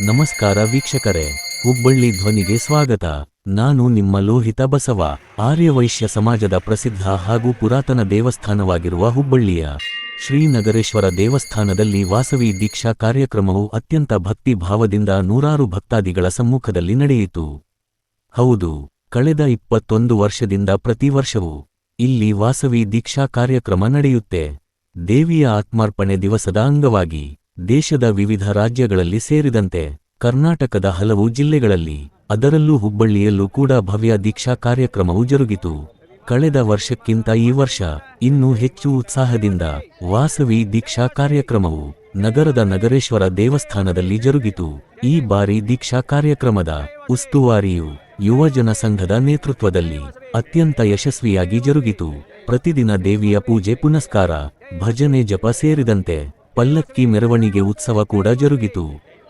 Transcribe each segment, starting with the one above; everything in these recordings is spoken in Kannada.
ನಮಸ್ಕಾರ ವೀಕ್ಷಕರೇ, ಹುಬ್ಬಳ್ಳಿ ಧ್ವನಿಗೆ ಸ್ವಾಗತ. ನಾನು ನಿಮ್ಮ ಲೋಹಿತ ಬಸವ. ಆರ್ಯವೈಶ್ಯ ಸಮಾಜದ ಪ್ರಸಿದ್ಧ ಹಾಗೂ ಪುರಾತನ ದೇವಸ್ಥಾನವಾಗಿರುವ ಹುಬ್ಬಳ್ಳಿಯ ಶ್ರೀನಗರೇಶ್ವರ ದೇವಸ್ಥಾನದಲ್ಲಿ ವಾಸವಿ ದೀಕ್ಷಾ ಕಾರ್ಯಕ್ರಮವು ಅತ್ಯಂತ ಭಕ್ತಿ ಭಾವದಿಂದ ನೂರಾರು ಭಕ್ತಾದಿಗಳ ಸಮ್ಮುಖದಲ್ಲಿ ನಡೆಯಿತು. ಹೌದು, ಕಳೆದ 21 ವರ್ಷದಿಂದ ಪ್ರತಿ ವರ್ಷವೂ ಇಲ್ಲಿ ವಾಸವಿ ದೀಕ್ಷಾ ಕಾರ್ಯಕ್ರಮ ನಡೆಯುತ್ತೆ. ದೇವಿಯ ಆತ್ಮಾರ್ಪಣೆ ದಿವಸದ ಅಂಗವಾಗಿ ದೇಶದ ವಿವಿಧ ರಾಜ್ಯಗಳಲ್ಲಿ ಸೇರಿದಂತೆ ಕರ್ನಾಟಕದ ಹಲವು ಜಿಲ್ಲೆಗಳಲ್ಲಿ, ಅದರಲ್ಲೂ ಹುಬ್ಬಳ್ಳಿಯಲ್ಲೂ ಕೂಡ ಭವ್ಯ ದೀಕ್ಷಾ ಕಾರ್ಯಕ್ರಮವು ಜರುಗಿತು. ಕಳೆದ ವರ್ಷಕ್ಕಿಂತ ಈ ವರ್ಷ ಇನ್ನೂ ಹೆಚ್ಚು ಉತ್ಸಾಹದಿಂದ ವಾಸವಿ ದೀಕ್ಷಾ ಕಾರ್ಯಕ್ರಮವು ನಗರದ ನಗರೇಶ್ವರ ದೇವಸ್ಥಾನದಲ್ಲಿ ಜರುಗಿತು. ಈ ಬಾರಿ ದೀಕ್ಷಾ ಕಾರ್ಯಕ್ರಮದ ಉಸ್ತುವಾರಿಯು ಯುವಜನ ಸಂಘದ ನೇತೃತ್ವದಲ್ಲಿ ಅತ್ಯಂತ ಯಶಸ್ವಿಯಾಗಿ ಜರುಗಿತು. ಪ್ರತಿದಿನ ದೇವಿಯ ಪೂಜೆ ಪುನಸ್ಕಾರ, ಭಜನೆ, ಜಪ ಸೇರಿದಂತೆ ಪಲ್ಲಕ್ಕಿ ಮೆರವಣಿಗೆ ಉತ್ಸವ ಕೂಡ ಜರುಗಿತು.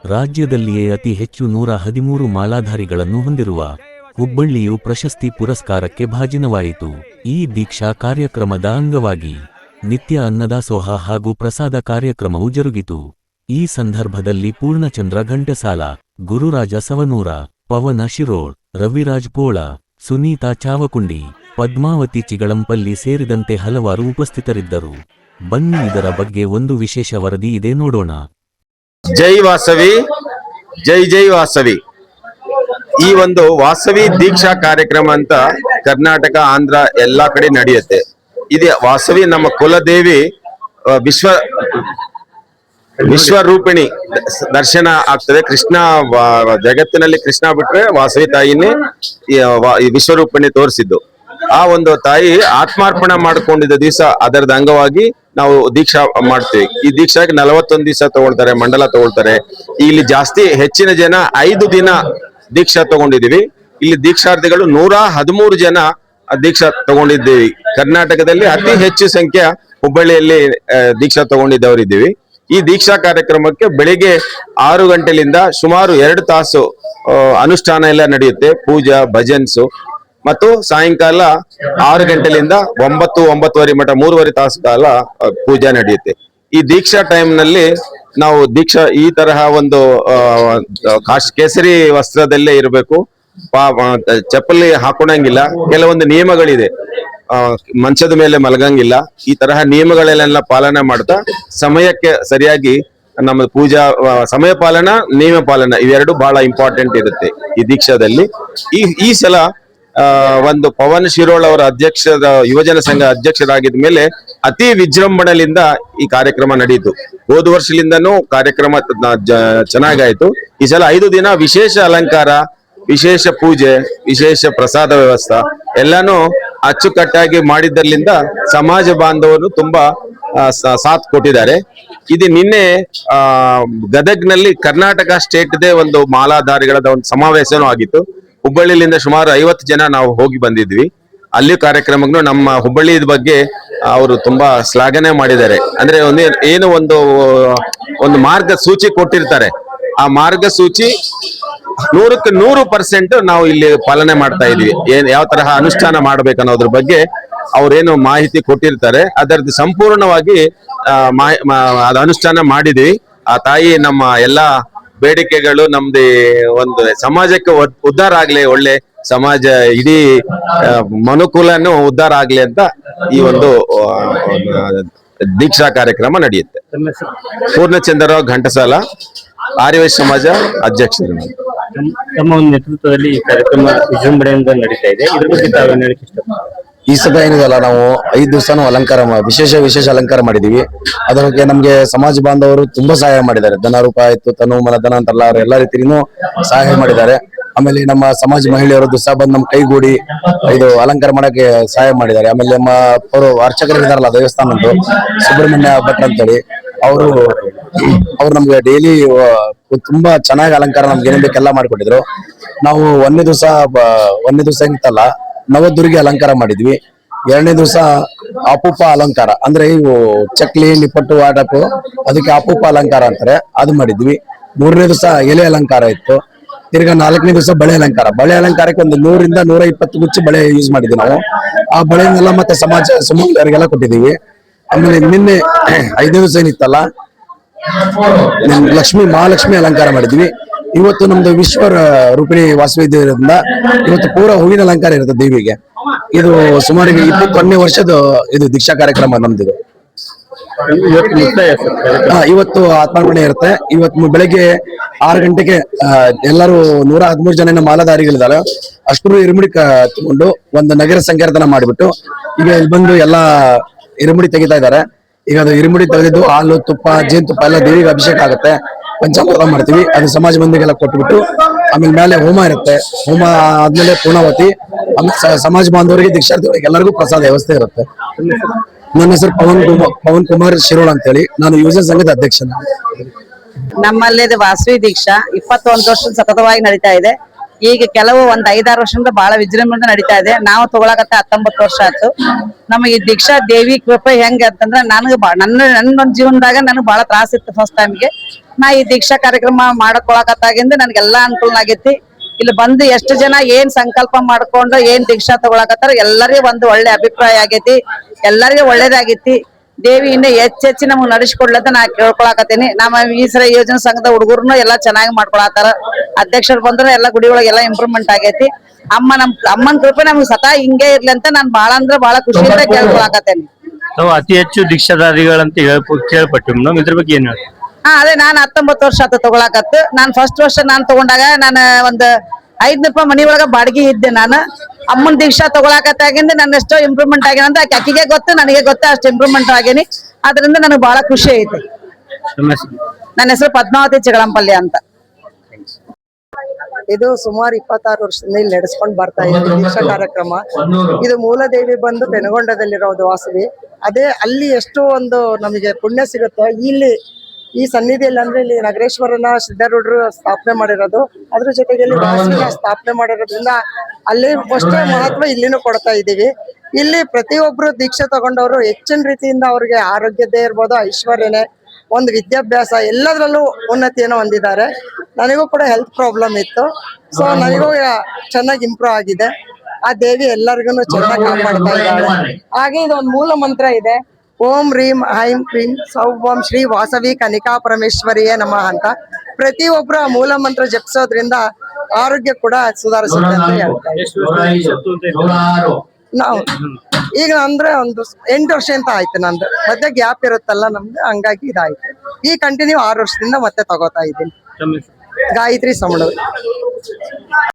ರಾಜ್ಯದಲ್ಲಿಯೇ ಅತಿ ಹೆಚ್ಚು 113 ಮಾಲಾಧಾರಿಗಳನ್ನು ಹೊಂದಿರುವ ಹುಬ್ಬಳ್ಳಿಯು ಪ್ರಶಸ್ತಿ ಪುರಸ್ಕಾರಕ್ಕೆ ಭಾಜನವಾಯಿತು. ಈ ದೀಕ್ಷಾ ಕಾರ್ಯಕ್ರಮದ ಅಂಗವಾಗಿ ನಿತ್ಯ ಅನ್ನದಾಸೋಹ ಹಾಗೂ ಪ್ರಸಾದ ಕಾರ್ಯಕ್ರಮವು ಜರುಗಿತು. ಈ ಸಂದರ್ಭದಲ್ಲಿ ಪೂರ್ಣಚಂದ್ರ ಘಂಟಸಾಲ, ಗುರುರಾಜ ಸವನೂರ, ಪವನ ಶಿರೋಳ್, ರವಿರಾಜ್ ಪೋಳ, ಸುನೀತಾ ಚಾವಕುಂಡಿ, ಪದ್ಮಾವತಿ ಚಿಗಳಂಪಲ್ಲಿ ಸೇರಿದಂತೆ ಹಲವಾರು ಉಪಸ್ಥಿತರಿದ್ದರು. ಬನ್ನಿ ಇದರ ಬಗ್ಗೆ ಒಂದು ವಿಶೇಷ ವರದಿ ಇದೆ, ನೋಡೋಣ. ಜೈ ವಾಸವಿ, ಜೈ ಜೈ ವಾಸವಿ. ಈ ಒಂದು ವಾಸವಿ ದೀಕ್ಷಾ ಕಾರ್ಯಕ್ರಮ ಅಂತ ಕರ್ನಾಟಕ, ಆಂಧ್ರ ಎಲ್ಲಾ ಕಡೆ ನಡೆಯುತ್ತೆ. ಇದು ವಾಸವಿ ನಮ್ಮ ಕುಲದೇವಿ ವಿಶ್ವರೂಪಿಣಿ ದರ್ಶನ ಆಗ್ತದೆ. ಕೃಷ್ಣ ಜಗತ್ತಿನಲ್ಲಿ ಕೃಷ್ಣ ಬಿಟ್ರೆ ವಾಸವಿ ತಾಯಿನೇ ವಿಶ್ವರೂಪಿಣಿ ತೋರಿಸಿದ್ದು. ಆ ಒಂದು ತಾಯಿ ಆತ್ಮಾರ್ಪಣೆ ಮಾಡ್ಕೊಂಡಿದ್ದ ದಿವಸ ಅದರದ ಅಂಗವಾಗಿ ನಾವು ದೀಕ್ಷಾ ಮಾಡ್ತೀವಿ. ಈ ದೀಕ್ಷಾಗೆ 41 ದಿವಸ ತಗೊಳ್ತಾರೆ, ಮಂಡಲ ತಗೊಳ್ತಾರೆ. ಇಲ್ಲಿ ಜಾಸ್ತಿ ಹೆಚ್ಚಿನ ಜನ 5 ದಿನ ದೀಕ್ಷಾ ತಗೊಂಡಿದೀವಿ. ಇಲ್ಲಿ ದೀಕ್ಷಾರ್ಥಿಗಳು 113 ಜನ ದೀಕ್ಷಾ ತಗೊಂಡಿದ್ದೀವಿ. ಕರ್ನಾಟಕದಲ್ಲಿ ಅತಿ ಹೆಚ್ಚು ಸಂಖ್ಯೆ ಹುಬ್ಬಳ್ಳಿಯಲ್ಲಿ ದೀಕ್ಷಾ ತಗೊಂಡಿದ್ದವರಿದ್ದೀವಿ. ಈ ದೀಕ್ಷಾ ಕಾರ್ಯಕ್ರಮಕ್ಕೆ ಬೆಳಿಗ್ಗೆ 6 ಗಂಟೆಯಿಂದ ಸುಮಾರು 2 ತಾಸು ಅನುಷ್ಠಾನ ಎಲ್ಲ ನಡೆಯುತ್ತೆ, ಪೂಜಾ ಭಜನ್ಸು. ಮತ್ತು ಸಾಯಂಕಾಲ 6 ಗಂಟೆಯಿಂದ 9-9:30 ಮಟ್ಟ 3.5 ತಾಸು ಕಾಲ ಪೂಜೆ ನಡೆಯುತ್ತೆ. ಈ ದೀಕ್ಷಾ ಟೈಮ್ ನಲ್ಲಿ ನಾವು ದೀಕ್ಷಾ ಈ ತರಹ ಒಂದು ಕೇಸರಿ ವಸ್ತ್ರದಲ್ಲೇ ಇರಬೇಕು, ಚಪ್ಪಲಿ ಹಾಕೊಳಂಗಿಲ್ಲ. ಕೆಲವೊಂದು ನಿಯಮಗಳಿದೆ, ಮಂಚದ ಮೇಲೆ ಮಲಗಂಗಿಲ್ಲ. ಈ ತರಹ ನಿಯಮಗಳೆಲ್ಲ ಪಾಲನೆ ಮಾಡ್ತಾ ಸಮಯಕ್ಕೆ ಸರಿಯಾಗಿ ನಮ್ಮ ಪೂಜಾ ಸಮಯ ಪಾಲನ, ನಿಯಮ ಪಾಲನ ಇವೆರಡು ಬಹಳ ಇಂಪಾರ್ಟೆಂಟ್ ಇರುತ್ತೆ ಈ ದೀಕ್ಷಾದಲ್ಲಿ. ಈ ಸಲ ಒಂದು ಪವನ್ ಶಿರೋಳ್ ಅವರ ಅಧ್ಯಕ್ಷದ ಯುವಜನ ಸಂಘ ಅಧ್ಯಕ್ಷರಾಗಿದ್ದ ಮೇಲೆ ಅತಿ ವಿಜೃಂಭಣೆಯಿಂದ ಈ ಕಾರ್ಯಕ್ರಮ ನಡೆಯಿತು. ಹೋದ ವರ್ಷದಿಂದನೂ ಕಾರ್ಯಕ್ರಮ ಚೆನ್ನಾಗಾಯ್ತು. ಈ ಸಲ 5 ದಿನ ವಿಶೇಷ ಅಲಂಕಾರ, ವಿಶೇಷ ಪೂಜೆ, ವಿಶೇಷ ಪ್ರಸಾದ ವ್ಯವಸ್ಥೆ ಎಲ್ಲಾನು ಅಚ್ಚುಕಟ್ಟಾಗಿ ಮಾಡಿದ್ದರಿಂದ ಸಮಾಜ ಬಾಂಧವರು ತುಂಬಾ ಸಾಥ್ ಕೊಟ್ಟಿದ್ದಾರೆ. ಇದು ನಿನ್ನೆ ಗದಗ್ನಲ್ಲಿ ಕರ್ನಾಟಕ ಸ್ಟೇಟ್ ದೇ ಒಂದು ಮಾಲಾಧಾರಿಗಳದ ಒಂದು ಸಮಾವೇಶನೂ ಆಗಿತ್ತು. ಹುಬ್ಬಳ್ಳಿಯಿಂದ ಸುಮಾರು 50 ಜನ ನಾವು ಹೋಗಿ ಬಂದಿದ್ವಿ. ಅಲ್ಲಿ ಕಾರ್ಯಕ್ರಮಕ್ಕೂ ನಮ್ಮ ಹುಬ್ಬಳ್ಳಿ ಬಗ್ಗೆ ಅವರು ತುಂಬಾ ಶ್ಲಾಘನೆ ಮಾಡಿದ್ದಾರೆ. ಅಂದ್ರೆ ಏನು ಒಂದು ಮಾರ್ಗಸೂಚಿ ಕೊಟ್ಟಿರ್ತಾರೆ, ಆ ಮಾರ್ಗಸೂಚಿ 100ಕ್ಕೆ 100% ನಾವು ಇಲ್ಲಿ ಪಾಲನೆ ಮಾಡ್ತಾ ಇದೀವಿ. ಯಾವ ತರಹ ಅನುಷ್ಠಾನ ಮಾಡ್ಬೇಕನ್ನೋದ್ರ ಬಗ್ಗೆ ಅವ್ರೇನು ಮಾಹಿತಿ ಕೊಟ್ಟಿರ್ತಾರೆ ಅದರದ್ದು ಸಂಪೂರ್ಣವಾಗಿ ಅದ ಅನುಷ್ಠಾನ ಮಾಡಿದೀವಿ. ಆ ತಾಯಿ ನಮ್ಮ ಎಲ್ಲಾ ಬೇಡಿಕೆಗಳು, ನಮ್ದು ಒಂದು ಸಮಾಜಕ್ಕೆ ಉದ್ಧಾರ ಆಗ್ಲಿ, ಒಳ್ಳೆ ಸಮಾಜ, ಇಡೀ ಮನುಕುಲನು ಉದ್ಧಾರ ಆಗ್ಲಿ ಅಂತ ಈ ಒಂದು ದೀಕ್ಷಾ ಕಾರ್ಯಕ್ರಮ ನಡೆಯುತ್ತೆ. ಪೂರ್ಣಚಂದ್ರ ಘಂಟಸಾಲ, ಆರ್ಯವೈಶ್ಯ ಸಮಾಜ ಅಧ್ಯಕ್ಷರು. ತಮ್ಮ ಒಂದು ನೇತೃತ್ವದಲ್ಲಿ ಈ ಕಾರ್ಯಕ್ರಮ ವಿಜೃಂಭಣೆಯಿಂದ ನಡೀತಾ ಇದೆ. ಇದ್ರ ಬಗ್ಗೆ ತಾವೇನು ಹೇಳಕ್ಕೆ ಇಷ್ಟಪಡ್ತೀರಾ? ಈ ಸಲ ಏನಿದೆಲ್ಲ ನಾವು 5 ದಿವಸನೂ ಅಲಂಕಾರ ವಿಶೇಷ ಅಲಂಕಾರ ಮಾಡಿದೀವಿ. ಅದಕ್ಕೆ ನಮ್ಗೆ ಸಮಾಜ ಬಾಂಧವರು ತುಂಬಾ ಸಹಾಯ ಮಾಡಿದ್ದಾರೆ. ಧನ ರೂಪ ಆಯ್ತು, ತನು ಮನ ಧನ ಅಂತಾರಲ್ಲ, ಅವ್ರು ಎಲ್ಲಾ ರೀತಿನೂ ಸಹಾಯ ಮಾಡಿದ್ದಾರೆ. ಆಮೇಲೆ ನಮ್ಮ ಸಮಾಜ ಮಹಿಳೆಯರು ದಿವಸ ಬಂದು ನಮ್ ಕೈಗೂಡಿ ಇದು ಅಲಂಕಾರ ಮಾಡಕ್ಕೆ ಸಹಾಯ ಮಾಡಿದ್ದಾರೆ. ಆಮೇಲೆ ನಮ್ಮ ಅರ್ಚಕರು ಇದಾರಲ್ಲ ದೇವಸ್ಥಾನದ್ದು, ಸುಬ್ರಹ್ಮಣ್ಯ ಭಟ್ ಅಂತೇಳಿ, ಅವ್ರು ನಮ್ಗೆ ಡೈಲಿ ತುಂಬಾ ಚೆನ್ನಾಗಿ ಅಲಂಕಾರ ನಮ್ಗೆ ಏನೇನ್ ಬೇಕೆಲ್ಲ ಮಾಡಿಕೊಟ್ಟಿದ್ರು. ನಾವು ಒಂದನೇ ದಿವಸ ಇತ್ತಲ್ಲ ನವದುರ್ಗಿ ಅಲಂಕಾರ ಮಾಡಿದ್ವಿ. 2ನೇ ದಿವಸ ಅಪೂಪ ಅಲಂಕಾರ, ಅಂದ್ರೆ ಇವು ಚಕ್ಲಿ, ನಿಪ್ಪಟ್ಟು, ವಾಟಪ್ಪು, ಅದಕ್ಕೆ ಅಪೂಪ ಅಲಂಕಾರ ಅಂತಾರೆ, ಅದು ಮಾಡಿದ್ವಿ. 3ನೇ ದಿವಸ ಎಲೆ ಅಲಂಕಾರ ಇತ್ತು. ತಿರ್ಗಾ 4ನೇ ದಿವಸ ಬಳೆ ಅಲಂಕಾರ. ಬಳೆ ಅಲಂಕಾರಕ್ಕೆ ಒಂದು 100ರಿಂದ 120 ಗುಚ್ಚ ಬಳೆ ಯೂಸ್ ಮಾಡಿದ್ವಿ ನಾವು. ಆ ಬಳೆನೆಲ್ಲ ಮತ್ತೆ ಸಮುದಾಯರಿಗೆಲ್ಲ ಕೊಟ್ಟಿದ್ದೀವಿ. ಆಮೇಲೆ ನಿನ್ನೆ 5ನೇ ದಿವಸ ಏನಿತ್ತಲ್ಲ ಮಹಾಲಕ್ಷ್ಮಿ ಅಲಂಕಾರ ಮಾಡಿದ್ವಿ. ಇವತ್ತು ನಮ್ದು ರೂಪಿಣಿ ವಾಸವಿ ಇರೋದ್ರಿಂದ ಇವತ್ತು ಪೂರ ಹೂವಿನ ಅಲಂಕಾರ ಇರುತ್ತೆ ದೇವಿಗೆ. ಇದು ಸುಮಾರು 21ನೇ ವರ್ಷದ ಇದು ದೀಕ್ಷಾ ಕಾರ್ಯಕ್ರಮ ನಮ್ದಿದು. ಇವತ್ತು ಮುಕ್ತಾಯ ಸರ್ ಕಾರ್ಯಕ್ರಮ. ಇವತ್ತು ಆತ್ಮಾರ್ಪಣೆ ಇರುತ್ತೆ. ಇವತ್ತು ಬೆಳಗ್ಗೆ 6 ಗಂಟೆಗೆ ಎಲ್ಲರೂ 113 ಜನ ಮಾಲಾಧಾರಿಗಳಿದ್ದಾರೆ. ಅಷ್ಟರು ಇರುಮುಡಿ ತಗೊಂಡು ಒಂದು ನಗರ ಸಂಕೀರ್ತನ ಮಾಡಿಬಿಟ್ಟು ಈಗ ಇಲ್ಲಿ ಬಂದು ಎಲ್ಲಾ ಇರುಮುಡಿ ತೆಗಿತಾ ಇದ್ದಾರೆ. ಈಗ ಅದು ಇರುಮುಡಿ ತೆಗೆದು ಹಾಲು, ತುಪ್ಪ, ಜೇನುತುಪ್ಪ ಎಲ್ಲ ದೇವಿಗೆ ಅಭಿಷೇಕ ಆಗುತ್ತೆ. ಪಂಚಾಮೃತ ಮಾಡ್ತೀವಿ, ಅದು ಸಮಾಜ ಮಂದಿಗೆಲ್ಲ ಕೊಟ್ಬಿಟ್ಟು ಆಮೇಲೆ ಮೇಲೆ ಹೋಮ ಇರುತ್ತೆ. ಹೋಮ ಆದ್ಮೇಲೆ ಪೂರ್ಣಾವತಿ, ಆಮೇಲೆ ಸಮಾಜ ಬಾಂಧವರಿಗೆ, ದೀಕ್ಷಾರ್ಥಿಗಳಿಗೆ ಎಲ್ಲರಿಗೂ ಪ್ರಸಾದ ವ್ಯವಸ್ಥೆ ಇರುತ್ತೆ. ನನ್ನ ಹೆಸರು ಪವನ್ ಕುಮಾರ್ ಶಿರೋಳ ಅಂತ ಹೇಳಿ, ನಾನು ಯುವಜನ ಸಂಘದ ಅಧ್ಯಕ್ಷ. ನಮ್ಮಲ್ಲಿ ವಾಸವಿ ದೀಕ್ಷಾ 21 ವರ್ಷ ಸತತವಾಗಿ ನಡೀತಾ ಇದೆ. ಈಗ ಕೆಲವು ಒಂದ್ 5-6 ವರ್ಷದಿಂದ ಬಹಳ ವಿಜೃಂಭಣೆಯಿಂದ ನಡೀತಾ ಇದೆ. ನಾವು ತಗೊಳಕತ್ತ 19 ವರ್ಷ ಆಯ್ತು. ನಮಗೆ ಈ ದೀಕ್ಷಾ ದೇವಿ ಕೃಪೆ ಹೆಂಗೆ ಅಂತಂದ್ರೆ ನನಗೆ ನನ್ನ ಜೀವನದಾಗ ನನಗೆ ಬಹಳ ತ್ರಾಸ ಇತ್ತು. ಫಸ್ಟ್ ಟೈಮ್ಗೆ ನಾ ಈ ದೀಕ್ಷಾ ಕಾರ್ಯಕ್ರಮ ಮಾಡ್ಕೊಳಕತ್ತಾಗಿಂದ ನನ್ಗೆಲ್ಲಾ ಅನುಕೂಲ ಆಗೈತಿ. ಇಲ್ಲಿ ಬಂದು ಎಷ್ಟು ಜನ ಏನ್ ಸಂಕಲ್ಪ ಮಾಡ್ಕೊಂಡು ಏನ್ ದೀಕ್ಷಾ ತಗೊಳಕತ್ತಾರ ಎಲ್ಲರಿಗೂ ಒಂದು ಒಳ್ಳೆ ಅಭಿಪ್ರಾಯ ಆಗೈತಿ. ಎಲ್ಲರಿಗೂ ಒಳ್ಳೇದಾಗೈತಿ. ದೇವಿ ಇನ್ನ ಹೆಚ್ಚೆಚ್ಚಿ ನಮಗ್ ನಡೆಸಿಕೊಡ್ಲತ್ತ ನಾ ಕೇಳ್ಕೊಳಕತ್ತೀನಿ. ನಮ್ಮ ಈ ಸರಿ ಯೋಜನಾ ಸಂಘದ ಹುಡುಗರ್ನು ಎಲ್ಲಾ ಚೆನ್ನಾಗಿ ಮಾಡ್ಕೊಳತಾರ. ಅಧ್ಯಕ್ಷರು ಬಂದ್ರೆ ಎಲ್ಲಾ ಗುಡಿ ಒಳಗೆ ಎಲ್ಲಾ ಇಂಪ್ರೂವ್ಮೆಂಟ್ ಆಗೈತಿ. ಅಮ್ಮನ ಕೃಪೆ ನಮ್ಗೆ ಸದಾ ಹಿಂಗೆ ಇರ್ಲಿ ಅಂತ ನಾನ್ ಬಾಳ ಅಂದ್ರೆ ಬಾಳ ಖುಷಿಯಿಂದ ಕೇಳ್ಕೊಳಕತ್ತೇನಿ. ನಾವು ಅತಿ ಹೆಚ್ಚು ದೀಕ್ಷಾಧಾರಿಗಳಂತ ಕೇಳ್ಪಟ್ಟು ಮೇಡಮ್, ಇದ್ರ ಬಗ್ಗೆ ಏನ್ ಹೇಳಿ? ಅದೇ ನಾನು 19 ವರ್ಷ ಆತ ತಗೊಳಕತ್ತು. ನಾನ್ ಫಸ್ಟ್ ವರ್ಷ ನಾನ್ ತಗೊಂಡಾಗ ನಾನು ಒಂದ್ 500 ರೂಪಾಯಿ ಮನಿ ಒಳಗ ಬಾಡಿಗೆ ಇದ್ದೆ. ನಾನು ಅಮ್ಮನ್ ದೀಕ್ಷಾ ತಗೊಳಕತ್ತಾಗಿಂದ ನನ್ನ ಎಷ್ಟೋ ಇಂಪ್ರೂವ್ಮೆಂಟ್ ಆಗ್ಯಾನ ಅಂತ ಅಕ್ಕಿಗೆ ಗೊತ್ತು, ನನಗೆ ಗೊತ್ತು, ಅಷ್ಟು ಇಂಪ್ರೂವ್ಮೆಂಟ್ ಆಗೇನಿ. ಅದರಿಂದ ನನಗೆ ಬಹಳ ಖುಷಿ ಐತಿ. ನನ್ನ ಹೆಸರು ಪದ್ಮಾವತಿ ಚಿಗಳಂಪಲ್ಯ ಅಂತ. ಇದು ಸುಮಾರು 26 ವರ್ಷದಿಂದ ಇಲ್ಲಿ ನಡೆಸ್ಕೊಂಡು ಬರ್ತಾ ಇದೆ ದೀಕ್ಷಾ ಕಾರ್ಯಕ್ರಮ. ಇದು ಮೂಲದೇವಿ ಬಂದು ಪೆನಗೊಂಡದಲ್ಲಿರೋದು ವಾಸವಿ. ಅದೇ ಅಲ್ಲಿ ಎಷ್ಟು ಒಂದು ನಮಗೆ ಪುಣ್ಯ ಸಿಗುತ್ತೆ ಇಲ್ಲಿ ಈ ಸನ್ನಿಧಿಯಲ್ಲಿ. ಅಂದ್ರೆ ಇಲ್ಲಿ ನಗರೇಶ್ವರನ ಸಿದ್ಧಾರೂಢರು ಸ್ಥಾಪನೆ ಮಾಡಿರೋದು, ಅದ್ರ ಜೊತೆಗೆ ಇಲ್ಲಿ ವಾಸವಿನ ಸ್ಥಾಪನೆ ಮಾಡಿರೋದ್ರಿಂದ ಅಲ್ಲಿ ಅಷ್ಟೇ ಮಹತ್ವ ಇಲ್ಲಿನೂ ಕೊಡ್ತಾ ಇದೀವಿ. ಇಲ್ಲಿ ಪ್ರತಿಯೊಬ್ರು ದೀಕ್ಷೆ ತಗೊಂಡವರು ಹೆಚ್ಚಿನ ರೀತಿಯಿಂದ ಅವ್ರಿಗೆ ಆರೋಗ್ಯದೇ ಇರ್ಬೋದು, ಐಶ್ವರ್ಯನೇ, ಒಂದು ವಿದ್ಯಾಭ್ಯಾಸ ಎಲ್ಲದರಲ್ಲೂ ಉನ್ನತಿಯನ್ನು ಹೊಂದಿದ್ದಾರೆ. ನನಗೂ ಕೂಡ ಹೆಲ್ತ್ ಪ್ರಾಬ್ಲಮ್ ಇತ್ತು. ಸೊ ನನಗೂ ಚೆನ್ನಾಗಿ ಇಂಪ್ರೂವ್ ಆಗಿದೆ. ಆ ದೇವಿ ಎಲ್ಲರಿಗೂ ಚೆನ್ನಾಗಿ ಕಾಪಾಡ್ತಾ ಇದ್ದಾಳೆ. ಹಾಗೆ ಇದೊಂದು ಮೂಲ ಮಂತ್ರ ಇದೆ, ಓಂ ರೀಂ ಐಂ ಕ್ರೀಂ ಸೌಂ ಶ್ರೀ ವಾಸವಿ ಕನಿಕಾ ಪರಮೇಶ್ವರಿಯೇ ನಮಃ ಅಂತ. ಪ್ರತಿಯೊಬ್ಬರು ಆ ಮೂಲ ಮಂತ್ರ ಜಪಿಸೋದ್ರಿಂದ ಆರೋಗ್ಯ ಕೂಡ ಸುಧಾರಿಸುತ್ತೆ ಅಂತ ಹೇಳ್ತಾರೆ. ನಾವು ಈಗ ಅಂದ್ರೆ ಒಂದು 8 ವರ್ಷ ಅಂತ ಆಯ್ತು. ನಂದು ಮತ್ತೆ ಗ್ಯಾಪ್ ಇರುತ್ತಲ್ಲ ನಮ್ದು, ಹಂಗಾಗಿ ಇದಾಯ್ತು. ಈ ಕಂಟಿನ್ಯೂ 6 ವರ್ಷದಿಂದ ಮತ್ತೆ ತಗೋತಾ ಇದ್ದೀನಿ. ಗಾಯತ್ರಿ ಸಮಳು.